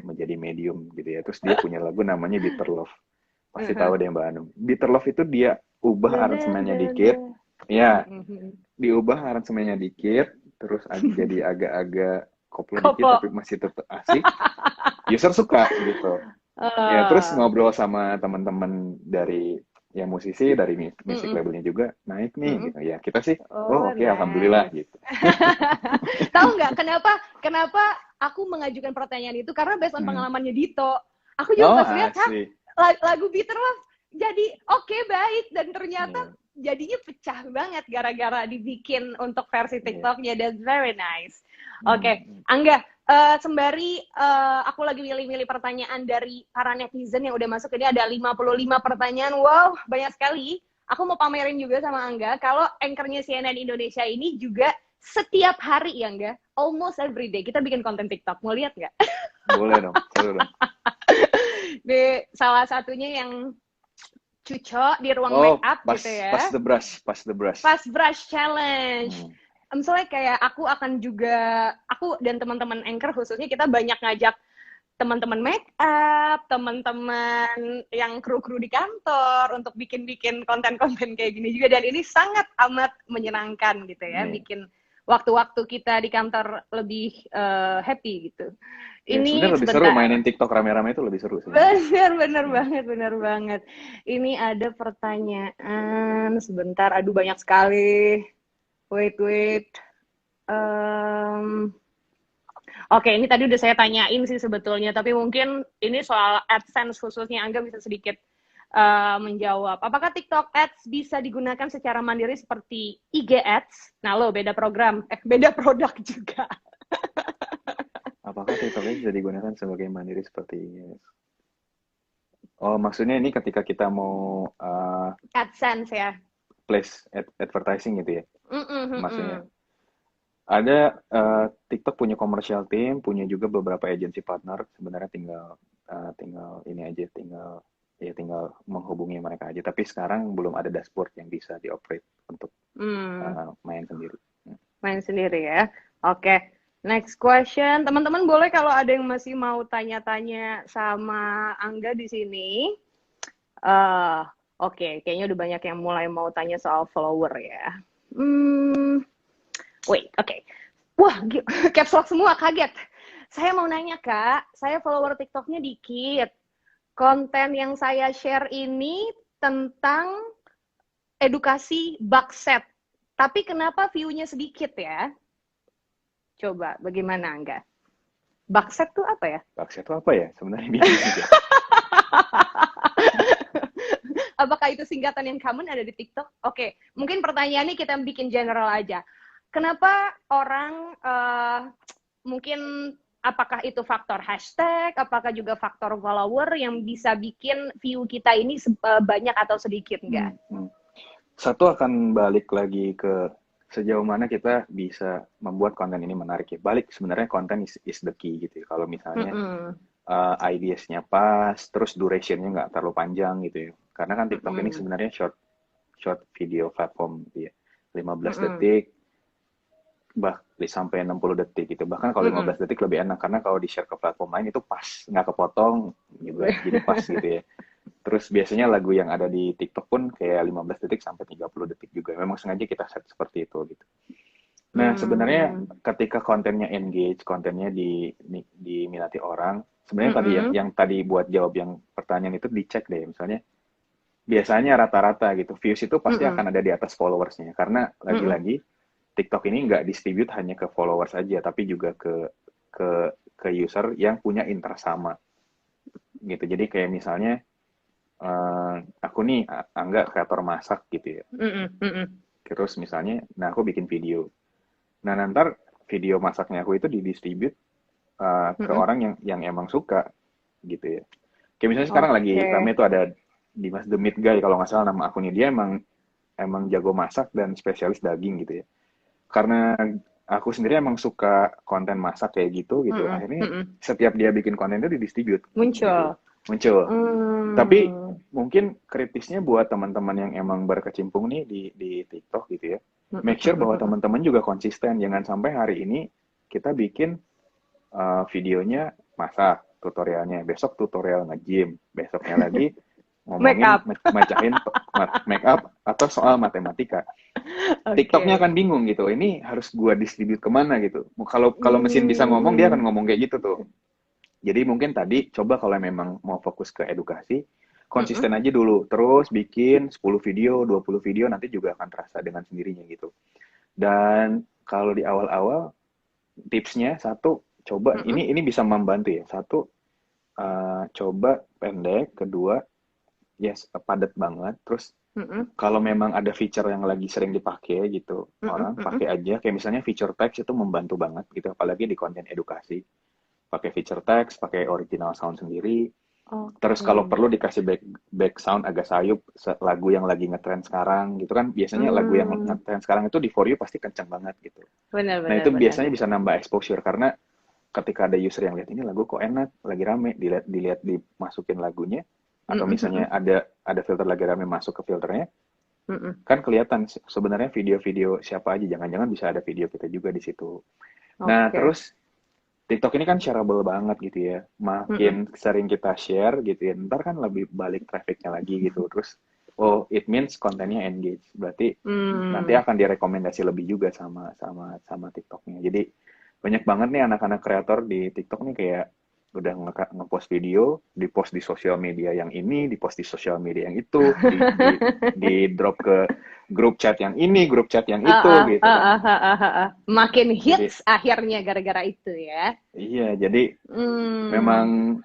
menjadi medium gitu ya. Terus dia punya lagu namanya Bitter Love. Pasti tahu deh Mbak Anum. Bitter Love itu dia ubah aransemennya dikit. Ya, diubah aransemennya dikit, terus jadi agak-agak koplo dikit tapi masih tetap asik. User suka gitu. Ya, terus ngobrol sama teman-teman dari musisi dari music labelnya juga naik nih gitu. Ya, kita sih oke, alhamdulillah gitu. Tahu nggak kenapa aku mengajukan pertanyaan itu, karena based on pengalamannya Dito. Aku juga pas lihat lagu Bitter Love jadi baik, dan ternyata jadinya pecah banget gara-gara dibikin untuk versi TikToknya. That's very nice. Oke. Angga, sembari aku lagi milih-milih pertanyaan dari para netizen yang udah masuk, ini ada 55 pertanyaan. Wow, banyak sekali. Aku mau pamerin juga sama Angga kalau anchornya CNN Indonesia ini juga setiap hari ya, Angga, almost every day kita bikin konten TikTok. Mau lihat nggak? Boleh dong, seru dong. Di salah satunya yang Cuco di ruang make up gitu ya. Pass the brush challenge. Misalnya kayak aku dan teman-teman anchor khususnya, kita banyak ngajak teman-teman make up, teman-teman yang kru-kru di kantor untuk bikin konten-konten kayak gini juga, dan ini sangat amat menyenangkan gitu ya, bikin waktu-waktu kita di kantor lebih happy gitu. Ini sebenarnya lebih seru mainin TikTok rame-rame, itu lebih seru sih. Bener banget. Ini ada pertanyaan sebentar. Aduh, banyak sekali. Wait. Oke, ini tadi udah saya tanyain sih sebetulnya, tapi mungkin ini soal AdSense khususnya, Angga bisa sedikit menjawab. Apakah TikTok Ads bisa digunakan secara mandiri seperti IG Ads? Nah, beda program, beda produk juga. Apakah TikTok Ads bisa digunakan sebagai mandiri seperti ini? Oh, maksudnya ini ketika kita mau AdSense ya? Place advertising gitu ya? Maksudnya ada TikTok punya commercial team, punya juga beberapa agency partner. Sebenarnya tinggal ini aja, tinggal menghubungi mereka aja. Tapi sekarang belum ada dashboard yang bisa dioperate untuk main sendiri. Main sendiri ya. Oke. Next question, teman-teman boleh kalau ada yang masih mau tanya-tanya sama Angga di sini. Oke, kayaknya udah banyak yang mulai mau tanya soal follower ya. Oke. Wah, caps lock semua, kaget. Saya mau nanya, Kak, saya follower TikToknya dikit. Konten yang saya share ini tentang edukasi bakset. Tapi kenapa view-nya sedikit ya? Coba, bagaimana Angga? Bakset tuh apa ya? Bakset tuh apa ya? Sebenarnya bingung juga. Apakah itu singkatan yang common ada di TikTok? Oke, mungkin pertanyaannya kita bikin general aja. Kenapa orang mungkin apakah itu faktor hashtag, apakah juga faktor follower yang bisa bikin view kita ini banyak atau sedikit enggak? Satu akan balik lagi ke sejauh mana kita bisa membuat konten ini menarik ya. Balik sebenarnya konten is the key gitu ya. Kalau misalnya ideas-nya pas, terus duration-nya nggak terlalu panjang gitu ya. Karena kan TikTok ini sebenarnya short video platform gitu ya. 15 detik, sampai 60 detik gitu. Bahkan kalau 15 detik lebih enak, karena kalau di-share ke platform lain itu pas, nggak kepotong gitu, jadi pas gitu ya. Terus biasanya lagu yang ada di TikTok pun kayak 15 detik sampai 30 detik juga. Memang sengaja kita set seperti itu gitu. Nah, sebenarnya ketika kontennya engage, kontennya diminati orang, sebenarnya tadi yang tadi buat jawab yang pertanyaan itu dicek deh. Misalnya, biasanya rata-rata gitu, views itu pasti akan ada di atas followersnya. Karena lagi-lagi, TikTok ini nggak distribute hanya ke followers aja, tapi juga ke user yang punya interest sama. Gitu. Jadi kayak misalnya, aku nih Angga kreator masak gitu ya. Terus misalnya, nah aku bikin video. Nah nanti video masaknya aku itu didistribute ke orang yang emang suka gitu ya. Kayak misalnya sekarang lagi rame tuh ada Dimas The Meat Guy kalau nggak salah nama akunnya, dia emang jago masak dan spesialis daging gitu ya. Karena aku sendiri emang suka konten masak kayak gitu akhirnya setiap dia bikin konten itu didistribute muncul gitu. Tapi mungkin kritisnya buat teman-teman yang emang berkecimpung nih di TikTok gitu ya, make sure bahwa teman-teman juga konsisten. Jangan sampai hari ini kita bikin videonya masak, tutorialnya, besok tutorial nge-gym, besoknya lagi ngomongin mecahin make up atau soal matematika. TikToknya akan bingung gitu, ini harus gua distribute kemana gitu. Kalau mesin bisa ngomong, dia akan ngomong kayak gitu tuh. Jadi mungkin tadi coba kalau memang mau fokus ke edukasi, konsisten aja dulu. Terus bikin 10 video, 20 video, nanti juga akan terasa dengan sendirinya gitu. Dan kalau di awal-awal, tipsnya satu, coba, ini bisa membantu ya. Satu, coba pendek. Kedua, padat banget. Terus kalau memang ada feature yang lagi sering dipakai gitu, orang pakai aja. Kayak misalnya feature text itu membantu banget gitu, apalagi di konten edukasi. Pakai feature text, pakai original sound sendiri. Terus kalau perlu dikasih back sound agak sayup, lagu yang lagi ngetrend sekarang gitu kan. Biasanya lagu yang ngetrend sekarang itu di For You pasti kenceng banget gitu. Nah itu biasanya bisa nambah exposure, karena ketika ada user yang lihat ini lagu kok enak, lagi rame, dilihat dimasukin lagunya, atau misalnya ada filter lagi rame, masuk ke filternya, kan kelihatan sebenarnya video-video siapa aja. Jangan-jangan bisa ada video kita juga di situ. Nah terus TikTok ini kan shareable banget gitu ya. Makin sering kita share gitu ya, ntar kan lebih balik trafficnya lagi gitu. Terus, it means kontennya engage. Berarti nanti akan direkomendasi lebih juga sama TikToknya. Jadi banyak banget nih anak-anak kreator di TikTok nih kayak udah nge-post video, di-post di sosial media yang ini, di-post di sosial media yang itu, di-drop ke grup chat yang ini, grup chat yang itu gitu kan. Makin hits jadi, akhirnya gara-gara itu ya. Iya, jadi memang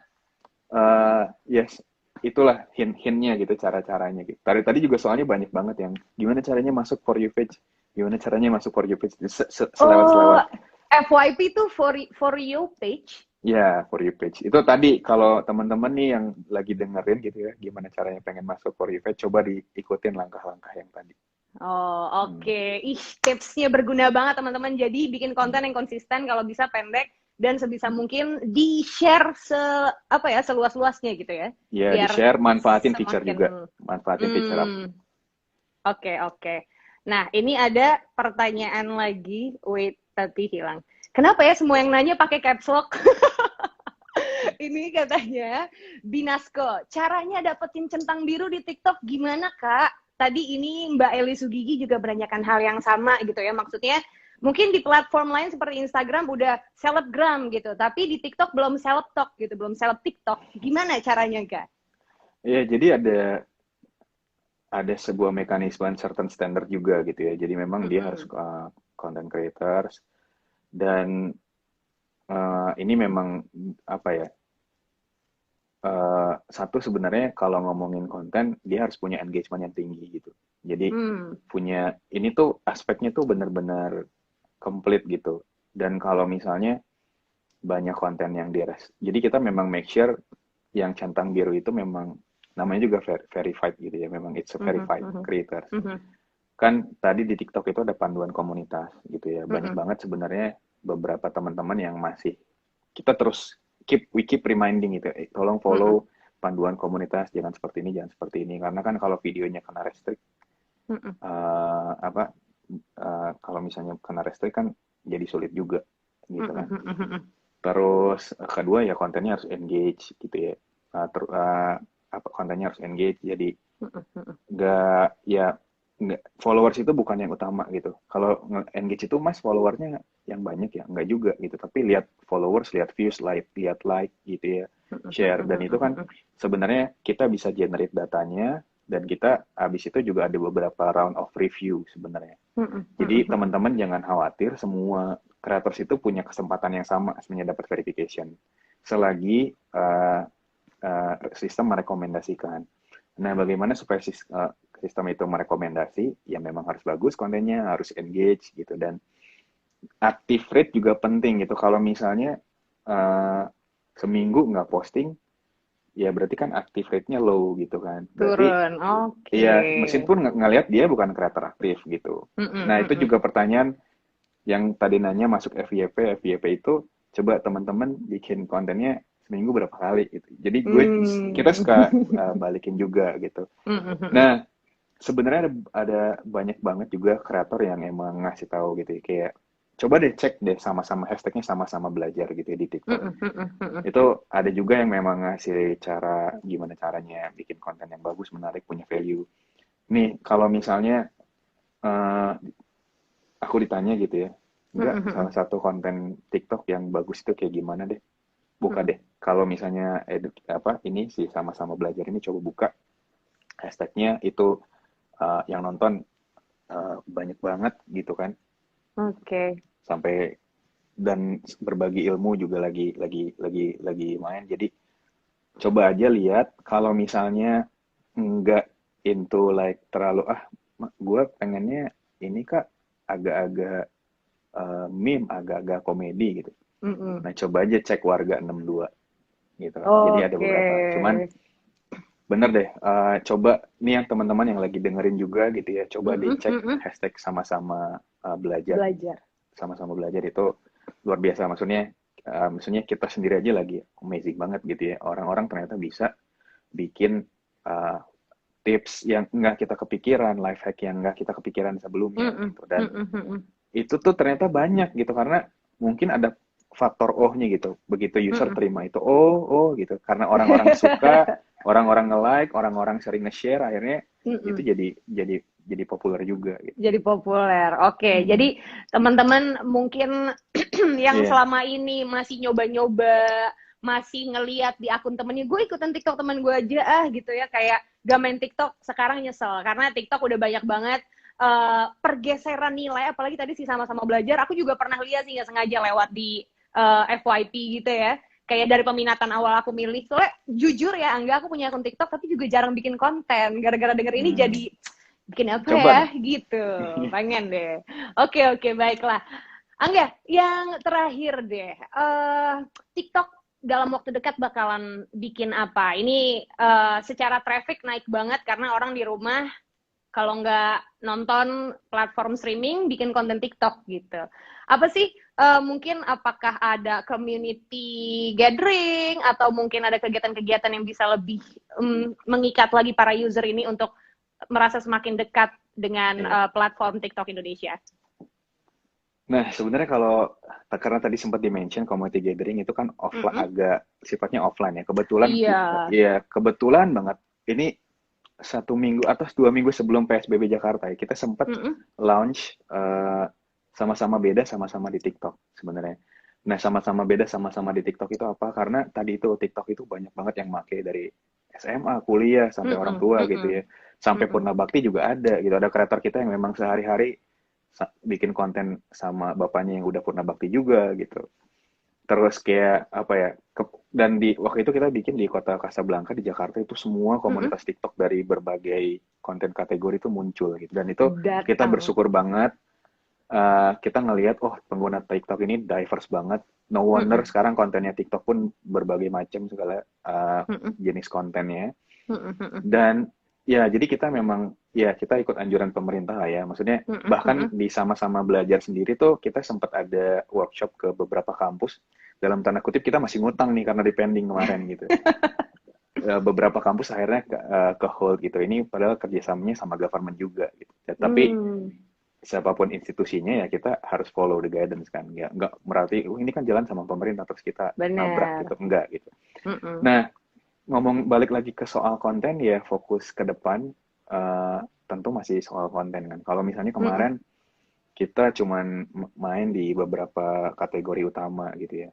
itulah hint-hintnya gitu, cara-caranya gitu. Tadi juga soalnya banyak banget yang gimana caranya masuk For You page, gimana caranya masuk For You page, selewat-selewat. FYP itu for You page? Ya, For You page. Itu tadi kalau teman-teman nih yang lagi dengerin gitu ya, gimana caranya pengen masuk For You page, coba diikutin langkah-langkah yang tadi. Oke. Ih, tipsnya berguna banget teman-teman. Jadi bikin konten yang konsisten, kalau bisa pendek dan sebisa mungkin di-share seluas-luasnya gitu ya. Iya, di-share, manfaatin feature juga. Manfaatin feature up. Oke. Nah, ini ada pertanyaan lagi. Wait, tapi hilang. Kenapa ya semua yang nanya pakai caps lock? Ini katanya Binasko, caranya dapetin centang biru di TikTok gimana Kak? Tadi ini Mbak Eli Sugigi juga menanyakan hal yang sama gitu ya. Maksudnya mungkin di platform lain seperti Instagram udah selebgram gitu, tapi di TikTok belum selebtok gitu, belum seleb TikTok. Gimana caranya Kak? Iya, jadi ada sebuah mekanisme certain standard juga gitu ya. Jadi memang dia harus content creators. Dan ini memang apa ya, satu sebenarnya kalau ngomongin konten dia harus punya engagement yang tinggi gitu. Jadi punya ini tuh aspeknya tuh benar-benar komplit gitu. Dan kalau misalnya banyak konten yang jadi kita memang make sure yang centang biru itu memang namanya juga verified gitu ya. Memang it's a verified creator. Kan tadi di TikTok itu ada panduan komunitas gitu ya. Banyak banget sebenarnya beberapa teman-teman yang masih kita terus we keep reminding gitu. Tolong follow panduan komunitas, jangan seperti ini, jangan seperti ini. Karena kan kalau videonya kena restrict, kalau misalnya kena restrict kan jadi sulit juga gitu kan. Terus kedua ya kontennya harus engage gitu ya. Kontennya harus engage, jadi nggak followers itu bukan yang utama gitu. Kalau engage itu mas followernya yang banyak ya, nggak juga gitu. Tapi lihat followers, lihat views, lihat like gitu ya, share. Dan itu kan sebenarnya kita bisa generate datanya dan kita habis itu juga ada beberapa round of review sebenarnya. Jadi teman-teman jangan khawatir, semua creators itu punya kesempatan yang sama sebenarnya dapat verification. Selagi sistem merekomendasikan. Nah, bagaimana supaya sistem itu merekomendasi? Ya memang harus bagus kontennya, harus engage gitu, dan active rate juga penting gitu. Kalau misalnya seminggu nggak posting, ya berarti kan active rate-nya low gitu kan. Berarti, turun, oke. Iya, mesin pun ngelihat dia bukan kreator aktif gitu. Nah, itu juga pertanyaan yang tadi nanya masuk FYP itu, coba teman-teman bikin kontennya seminggu berapa kali gitu. Jadi kita suka balikin juga gitu. Nah, sebenarnya ada banyak banget juga kreator yang emang ngasih tahu gitu ya, kayak coba deh cek deh sama-sama hashtagnya sama-sama belajar gitu ya di TikTok. Itu ada juga yang memang ngasih cara gimana caranya bikin konten yang bagus, menarik, punya value. Nih, kalau misalnya aku ditanya gitu ya, enggak salah satu konten TikTok yang bagus itu kayak gimana deh? Buka deh. Kalau misalnya ini sih sama-sama belajar ini, coba buka hashtagnya itu yang nonton banyak banget gitu kan. Oke. Sampai dan berbagi ilmu juga lagi main. Jadi coba aja lihat, kalau misalnya enggak into like terlalu gue pengennya ini Kak agak-agak meme, agak-agak komedi gitu. Nah, coba aja cek Warga 62 gitu. Jadi ada beberapa. Cuman bener deh, coba nih yang teman-teman yang lagi dengerin juga gitu ya, coba dicek hashtag sama-sama belajar. Sama-sama belajar itu luar biasa. Maksudnya kita sendiri aja lagi amazing banget gitu ya. Orang-orang ternyata bisa bikin tips yang nggak kita kepikiran, life hack yang nggak kita kepikiran sebelumnya gitu. Dan itu tuh ternyata banyak gitu, karena mungkin ada faktor oh-nya gitu. Begitu user terima itu, oh gitu. Karena orang-orang suka, orang-orang nge-like, orang-orang sering nge-share, akhirnya itu jadi populer juga gitu. Jadi populer. Oke. Jadi teman-teman mungkin yang selama ini masih nyoba-nyoba, masih ngeliat di akun temennya, gue ikutan TikTok teman gue aja gitu ya, kayak gak main TikTok, sekarang nyesel karena TikTok udah banyak banget pergeseran nilai. Apalagi tadi sih sama-sama belajar, aku juga pernah lihat sih nggak sengaja lewat di FYP gitu ya, kayak dari peminatan awal aku milih. Soalnya jujur ya Angga, aku punya akun TikTok tapi juga jarang bikin konten, gara-gara denger ini jadi bikin apa coba ya gitu, pengen deh. Oke, baiklah Angga, yang terakhir deh, TikTok dalam waktu dekat bakalan bikin apa? Ini secara traffic naik banget karena orang di rumah kalau nggak nonton platform streaming, bikin konten TikTok gitu. Apa sih, mungkin apakah ada community gathering, atau mungkin ada kegiatan-kegiatan yang bisa lebih mengikat lagi para user ini untuk merasa semakin dekat dengan platform TikTok Indonesia? Nah, sebenarnya kalau karena tadi sempat di-mention community gathering itu kan agak sifatnya offline ya. Kebetulan kebetulan banget ini 1 minggu atau 2 minggu sebelum PSBB Jakarta ya, kita sempat launch sama-sama beda sama-sama di TikTok sebenarnya. Nah, sama-sama beda sama-sama di TikTok itu apa? Karena tadi itu TikTok itu banyak banget yang make dari SMA, kuliah, sampai orang tua gitu ya. Sampai Purna Bakti juga ada gitu. Ada kreator kita yang memang sehari-hari bikin konten sama bapaknya yang udah Purna Bakti juga gitu. Terus kayak apa ya, Dan di waktu itu kita bikin di kota Casablanca di Jakarta itu semua komunitas TikTok dari berbagai konten kategori itu muncul gitu. Dan itu kita Datang. bersyukur banget. Kita ngelihat, oh pengguna TikTok ini diverse banget. No wonder sekarang kontennya TikTok pun berbagai macam segala jenis kontennya. Dan ya jadi kita memang ya kita ikut anjuran pemerintah lah ya. Maksudnya bahkan di sama-sama belajar sendiri tuh kita sempat ada workshop ke beberapa kampus. Dalam tanda kutip kita masih ngutang nih karena dipending kemarin gitu. Beberapa kampus akhirnya ke hold gitu. Ini padahal kerjasamanya sama government juga gitu. Ya, tapi siapapun institusinya ya kita harus follow the guidance kan. Ya, nggak berarti ini kan jalan sama pemerintah terus kita nabrak gitu. Enggak gitu. Nah, ngomong balik lagi ke soal konten ya fokus ke depan tentu masih soal konten kan. Kalau misalnya kemarin kita cuman main di beberapa kategori utama gitu ya.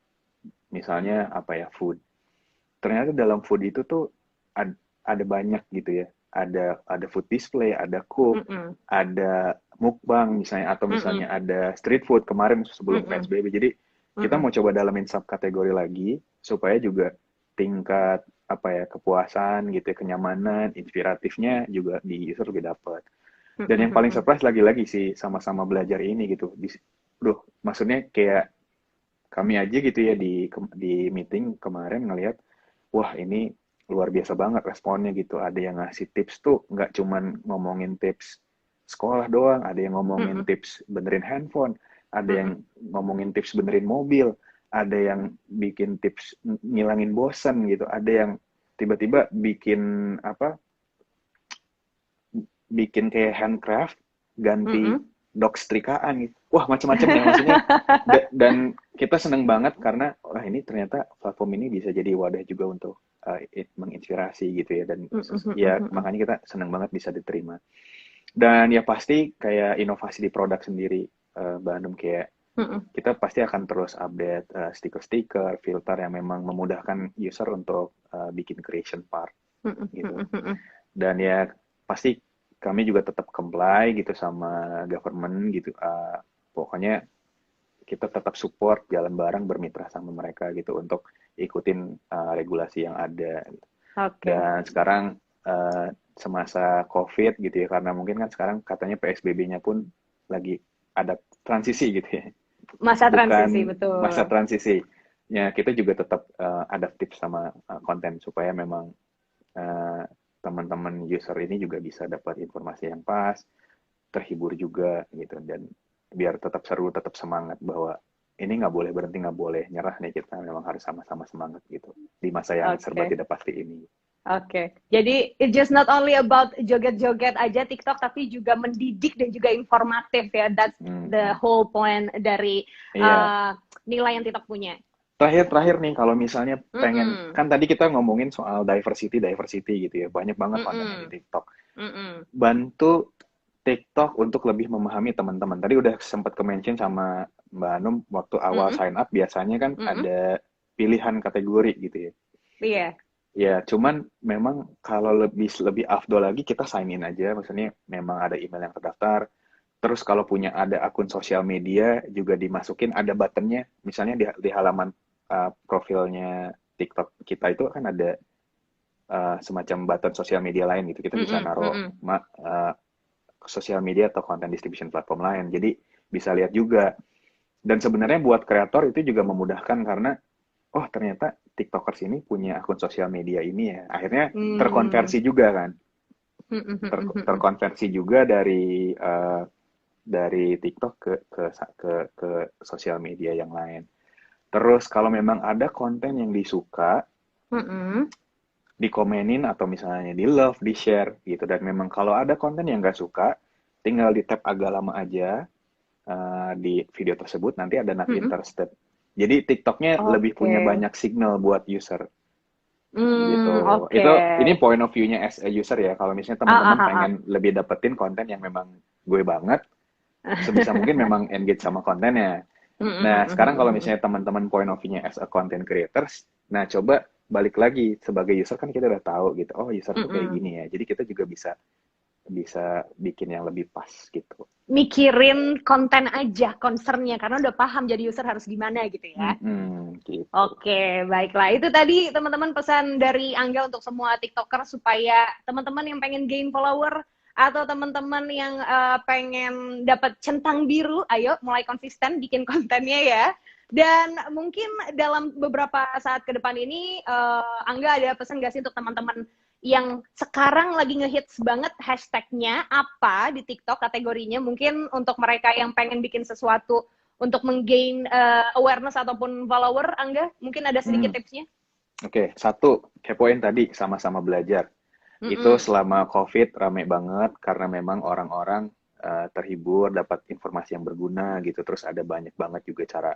Misalnya apa ya, food. Ternyata dalam food itu tuh ada banyak gitu ya. Ada food display, ada cook, ada mukbang misalnya, atau misalnya ada street food kemarin sebelum PSBB. Jadi kita mau coba dalamin subkategori lagi supaya juga tingkat apa ya kepuasan gitu ya, kenyamanan, inspiratifnya juga di user lebih dapat. Dan yang paling surprise lagi-lagi sih sama-sama belajar ini gitu. Maksudnya kayak kami aja gitu ya di meeting kemarin ngelihat, wah ini luar biasa banget responnya gitu. Ada yang ngasih tips tuh nggak cuman ngomongin tips sekolah doang, ada yang ngomongin tips benerin handphone, ada yang ngomongin tips benerin mobil, ada yang bikin tips ngilangin bosan gitu, ada yang tiba-tiba bikin kayak handcraft ganti dog setrikaan gitu. Wah, macam-macam ya maksudnya. Dan kita seneng banget karena wah ini ternyata platform ini bisa jadi wadah juga untuk menginspirasi gitu ya. Dan ya makanya kita seneng banget bisa diterima. Dan ya pasti kayak inovasi di produk sendiri, Mbak Anum, kayak kita pasti akan terus update stiker-stiker, filter yang memang memudahkan user untuk bikin creation part gitu. Dan ya pasti kami juga tetap comply gitu sama government gitu. Pokoknya kita tetap support, jalan bareng, bermitra sama mereka gitu untuk ikutin regulasi yang ada. Gitu. Dan sekarang semasa COVID gitu ya, karena mungkin kan sekarang katanya PSBB-nya pun lagi ada transisi gitu ya. Masa transisi, betul. Masa transisi. Ya, kita juga tetap adaptif sama konten supaya memang teman-teman user ini juga bisa dapat informasi yang pas, terhibur juga gitu, dan biar tetap seru, tetap semangat bahwa ini nggak boleh berhenti, nggak boleh nyerah nih, kita memang harus sama-sama semangat gitu di masa yang serba tidak pasti ini. Jadi it just not only about joget-joget aja TikTok, tapi juga mendidik dan juga informatif ya. That's the whole point dari nilai yang TikTok punya. Terakhir nih, kalau misalnya pengen, kan tadi kita ngomongin soal diversity gitu ya, banyak banget konten di TikTok. Bantu TikTok untuk lebih memahami teman-teman. Tadi udah sempat ke-mention sama Mbak Anum waktu awal sign up, biasanya kan ada pilihan kategori gitu ya. Iya. Ya, cuman memang kalau lebih afdol lagi kita sign in aja, maksudnya memang ada email yang terdaftar. Terus kalau punya ada akun sosial media juga dimasukin, ada buttonnya, misalnya di halaman profilnya TikTok kita itu kan ada semacam button sosial media lain gitu, kita bisa naruh sosial media atau content distribution platform lain, jadi bisa lihat juga. Dan sebenarnya buat kreator itu juga memudahkan karena oh ternyata TikTokers ini punya akun sosial media ini ya, akhirnya terkonversi juga kan, terkonversi juga dari TikTok ke sosial media yang lain. Terus kalau memang ada konten yang disuka, dikomenin atau misalnya di love, di share gitu. Dan memang kalau ada konten yang nggak suka, tinggal di tap agak lama aja di video tersebut, nanti ada not interested. Jadi TikToknya lebih punya banyak signal buat user. Gitu. Ini point of view-nya as a user ya. Kalau misalnya teman-teman pengen lebih dapetin konten yang memang gue banget, sebisa mungkin memang engage sama kontennya. Nah, sekarang kalau misalnya teman-teman point of view-nya as a content creators, nah coba balik lagi sebagai user kan kita udah tahu gitu, oh user tuh kayak gini ya. Jadi kita juga bisa bisa bikin yang lebih pas gitu. Mikirin konten aja, concernnya, karena udah paham jadi user harus gimana gitu ya. Gitu. Oke, baiklah. Itu tadi teman-teman pesan dari Angga untuk semua TikToker supaya teman-teman yang pengen gain follower atau teman-teman yang pengen dapat centang biru, ayo mulai konsisten bikin kontennya ya. Dan mungkin dalam beberapa saat ke depan ini, Angga ada pesan nggak sih untuk teman-teman yang sekarang lagi ngehits banget hashtagnya apa di TikTok kategorinya? Mungkin untuk mereka yang pengen bikin sesuatu untuk menggain awareness ataupun follower, Angga, mungkin ada sedikit tipsnya? Oke, satu, kepoin tadi sama-sama belajar. Itu selama COVID rame banget karena memang orang-orang terhibur, dapat informasi yang berguna gitu. Terus ada banyak banget juga cara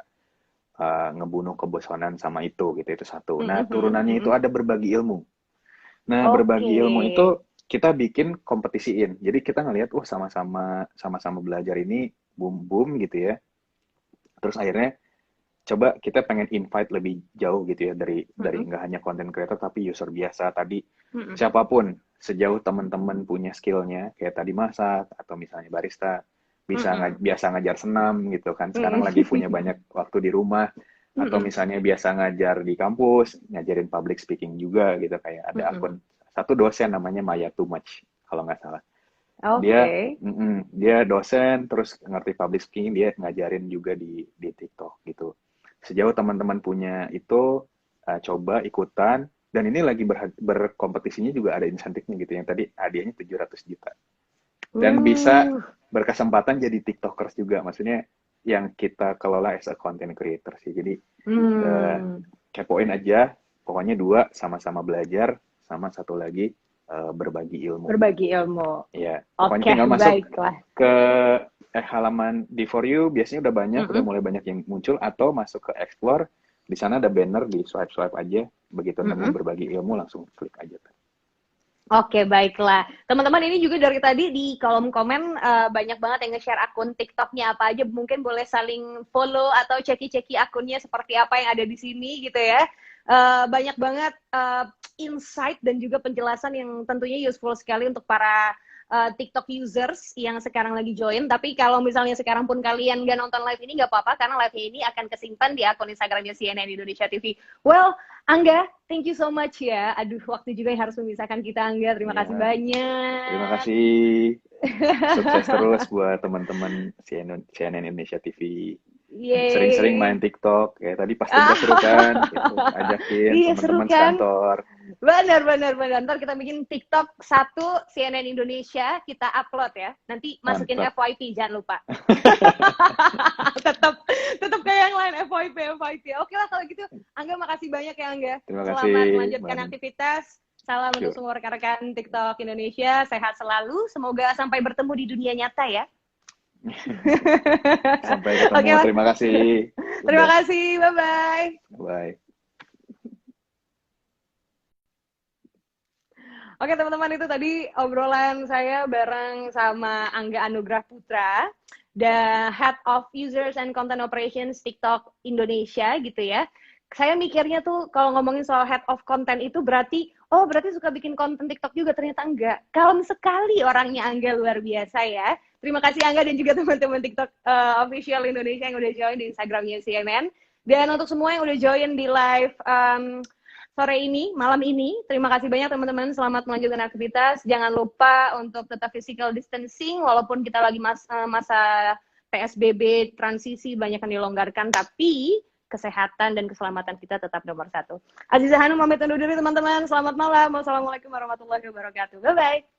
ngebunuh kebosanan sama itu gitu. Itu satu. Nah, turunannya itu ada berbagi ilmu. Nah, berbagi ilmu itu kita bikin kompetisiin. Jadi kita ngelihat, sama-sama belajar ini boom gitu ya. Terus akhirnya coba kita pengen invite lebih jauh gitu ya dari nggak hanya content creator tapi user biasa tadi. Siapapun, sejauh teman-teman punya skillnya kayak tadi masak atau misalnya barista, biasa ngajar senam gitu kan. Sekarang lagi punya banyak waktu di rumah. Atau misalnya biasa ngajar di kampus, ngajarin public speaking juga gitu, kayak ada akun satu dosen namanya Maya Too Much kalau nggak salah. Dia dosen terus ngerti public speaking, dia ngajarin juga di TikTok gitu. Sejauh teman-teman punya itu coba ikutan, dan ini lagi berkompetisinya juga ada insentifnya gitu, yang tadi hadiahnya 700 juta. Dan bisa berkesempatan jadi TikTokers juga, maksudnya yang kita kelola as a content creator sih. Jadi kepoin aja, pokoknya 2 sama-sama belajar, sama satu lagi berbagi ilmu. Berbagi ilmu. Iya. Pokoknya tinggal masuk ke halaman di For You, biasanya udah banyak, udah mulai banyak yang muncul, atau masuk ke Explore, di sana ada banner, di swipe aja, begitu nemu berbagi ilmu langsung klik aja. Oke, baiklah. Teman-teman, ini juga dari tadi di kolom komen banyak banget yang nge-share akun TikToknya apa aja. Mungkin boleh saling follow atau ceki-ceki akunnya seperti apa yang ada di sini gitu ya. Banyak banget insight dan juga penjelasan yang tentunya useful sekali untuk para TikTok users yang sekarang lagi join. Tapi kalau misalnya sekarang pun kalian nggak nonton live ini, nggak apa-apa, karena live-nya ini akan kesimpan di akun Instagramnya CNN Indonesia TV. Well, Angga, thank you so much ya. Aduh, waktu juga yang harus memisahkan kita, Angga. Terima kasih banyak. Terima kasih. Sukses terus buat teman-teman CNN Indonesia TV. Sering-sering main TikTok. Kayak tadi pas seru kan, gitu. Ajakin teman-teman kantor. Benar. Ntar kita bikin TikTok 1 CNN Indonesia, kita upload ya. Nanti masukin FYP, jangan lupa. tetap kayak yang lain, FYP. Oke lah kalau gitu. Angga, makasih banyak ya, Angga. Terima kasih. Selamat melanjutkan aktivitas. Salam untuk semua rekan-rekan TikTok Indonesia. Sehat selalu. Semoga sampai bertemu di dunia nyata ya. Sampai ketemu. Terima kasih. Terima kasih. Bye-bye. Bye. Oke teman-teman, itu tadi obrolan saya bareng sama Angga Anugrah Putra, the Head of Users and Content Operations TikTok Indonesia gitu ya. Saya mikirnya tuh kalau ngomongin soal Head of Content itu berarti suka bikin konten TikTok juga, ternyata enggak. Kalem sekali orangnya Angga, luar biasa ya. Terima kasih Angga dan juga teman-teman TikTok official Indonesia yang udah join di Instagramnya CNN. Dan untuk semua yang udah join di live sore ini, malam ini, terima kasih banyak teman-teman. Selamat melanjutkan aktivitas. Jangan lupa untuk tetap physical distancing, walaupun kita lagi masa PSBB transisi, banyak yang dilonggarkan, tapi kesehatan dan keselamatan kita tetap nomor 1. Aziza Hanum pamit undur diri teman-teman. Selamat malam. Wassalamualaikum warahmatullahi wabarakatuh. Bye-bye.